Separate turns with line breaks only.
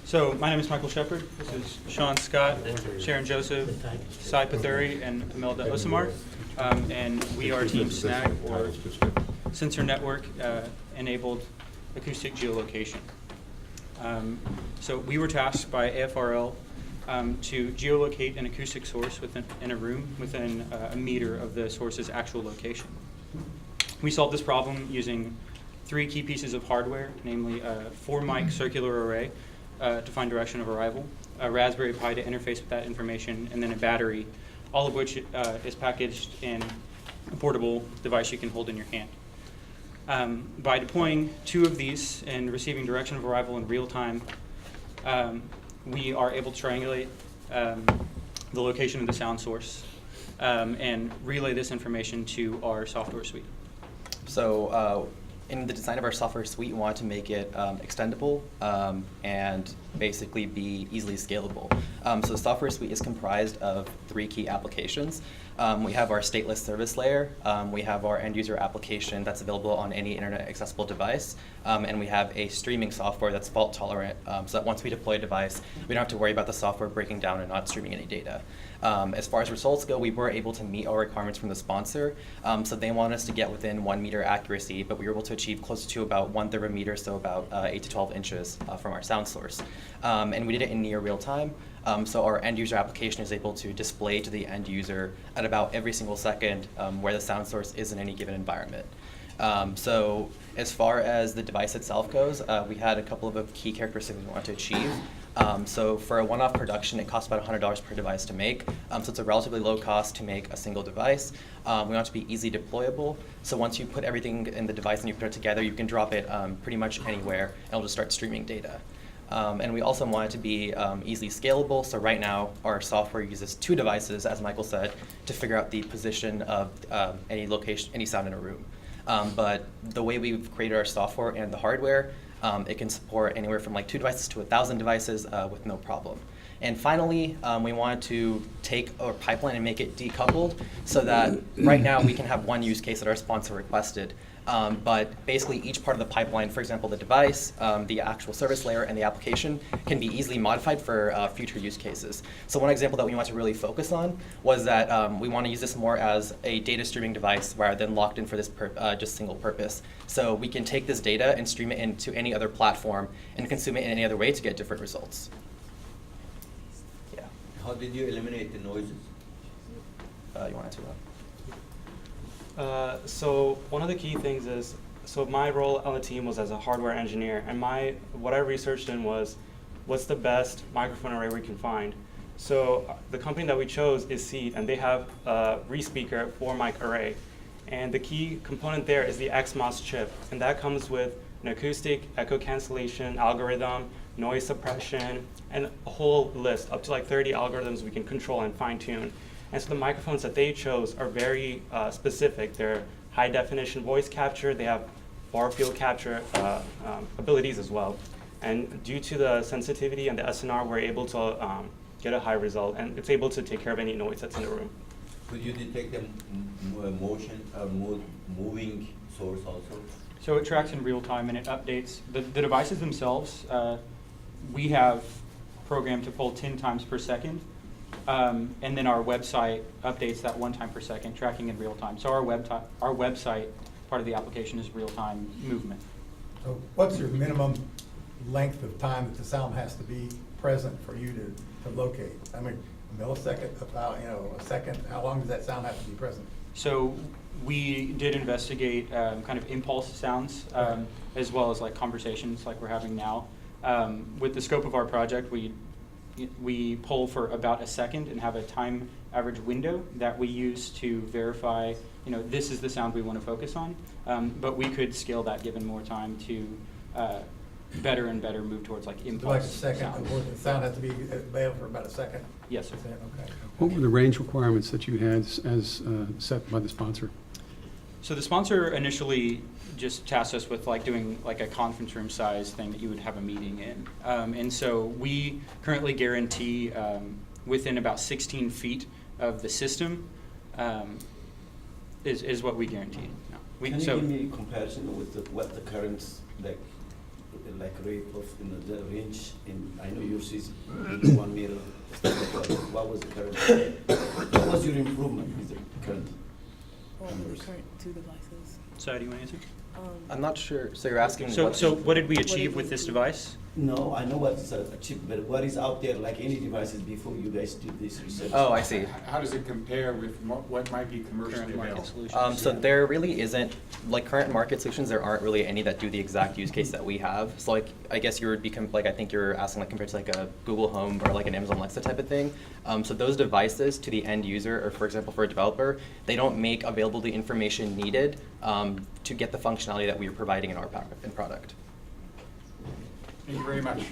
So my name is Michael Shepard. This is Sean Scott, Sharon Joseph, Sai Pathuri, and Imelda Osamar. And we are Team SNAG, or Sensor Network Enabled Acoustic Geolocation. So we were tasked by AFRL to geolocate an acoustic source in a room within a meter of the source's actual location. We solved this problem using 3 key pieces of hardware, namely a 4-mic circular array to find direction of arrival, a Raspberry Pi to interface with that information, and then a battery, all of which is packaged in a portable device you can hold in your hand. By deploying 2 of these and receiving direction of arrival in real time, we are able to triangulate the location of the sound source and relay this information to our software suite.
So in the design of our software suite, we wanted to make it extendable and basically be easily scalable. So the software suite is comprised of 3 key applications. We have our stateless service layer, we have our end user application that's available on any internet accessible device, and we have a streaming software that's fault tolerant, so that once we deploy a device, we don't have to worry about the software breaking down and not streaming any data. As far as results go, we were able to meet our requirements from the sponsor, so they want us to get within 1 meter accuracy, but we were able to achieve close to about 1/3 of a meter, so about 8 to 12 inches from our sound source. And we did it in near real time. So our end user application is able to display to the end user at about every single second where the sound source is in any given environment. So as far as the device itself goes, we had a couple of key characteristics we wanted to achieve. So for a one-off production, it costs about $100 per device to make. So it's a relatively low cost to make a single device. We want it to be easily deployable. So once you put everything in the device and you put it together, you can drop it pretty much anywhere, and it'll just start streaming data. And we also want it to be easily scalable. So right now, our software uses 2 devices, as Michael said, to figure out the position of any location, any sound in a room. But the way we've created our software and the hardware, it can support anywhere from like 2 devices to 1,000 devices with no problem. And finally, we wanted to take our pipeline and make it decoupled so that right now we can have one use case that our sponsor requested. But basically each part of the pipeline, for example, the device, the actual service layer, and the application can be easily modified for future use cases. So one example that we want to really focus on was that we want to use this more as a data streaming device rather than locked in for this just single purpose. So we can take this data and stream it into any other platform and consume it in any other way to get different results. Yeah.
How did you eliminate the noises?
You want to?
So one of the key things is, so my role on the team was as a hardware engineer, and what I researched in was, what's the best microphone array we can find? So the company that we chose is Seed, and they have a ReSpeaker 4-mic array. And the key component there is the XMOS chip, and that comes with an acoustic, echo cancellation algorithm, noise suppression, and a whole list, up to like 30 algorithms we can control and fine tune. And so the microphones that they chose are very specific. They're high definition voice capture. They have far field capture abilities as well. And due to the sensitivity and the SNR, we're able to get a high result, and it's able to take care of any noise that's in the room.
Could you detect the motion or moving source also?
So it tracks in real time and it updates. The devices themselves, we have programmed to pull 10 times per second. And then our website updates that 1 time per second, tracking in real time. So our website, part of the application, is real-time movement.
So what's your minimum length of time that the sound has to be present for you to locate? I mean, a millisecond, about a second. How long does that sound have to be present?
So we did investigate kind of impulse sounds as well as like conversations like we're having now. With the scope of our project, we poll for about a second and have a time average window that we use to verify, this is the sound we want to focus on. But we could scale that given more time to better and better move towards like impulse
Like a second,
sounds.
or the sound has to be available for about a second?
Yes, sir.
Okay.
What were the range requirements that you had as set by the sponsor?
So the sponsor initially just tasked us with like doing like a conference room size thing that you would have a meeting in. And so we currently guarantee within about 16 feet of the system is what we guarantee. No.
Can you give me a comparison with what the current like rate of the range? And I know yours is 1 meter. What was the current? What was your improvement with the current numbers?
Current two devices.
So do you want to answer?
I'm not sure, so you're asking
So,
what?
so what did we achieve
did
with
we
this
do?
device?
No, I know what's achieved, but what is out there, like any devices before you guys did this research?
Oh, I see.
How does it compare with what might be commercially
Current market
available?
solutions.
So there really isn't, like current market solutions, there aren't really any that do the exact use case that we have. So like, I guess you would be, like I think you're asking like compared to like a Google Home or like an Amazon Alexa type of thing. So those devices to the end user, or for example for a developer, they don't make available the information needed to get the functionality that we are providing in our product.
Thank you very much.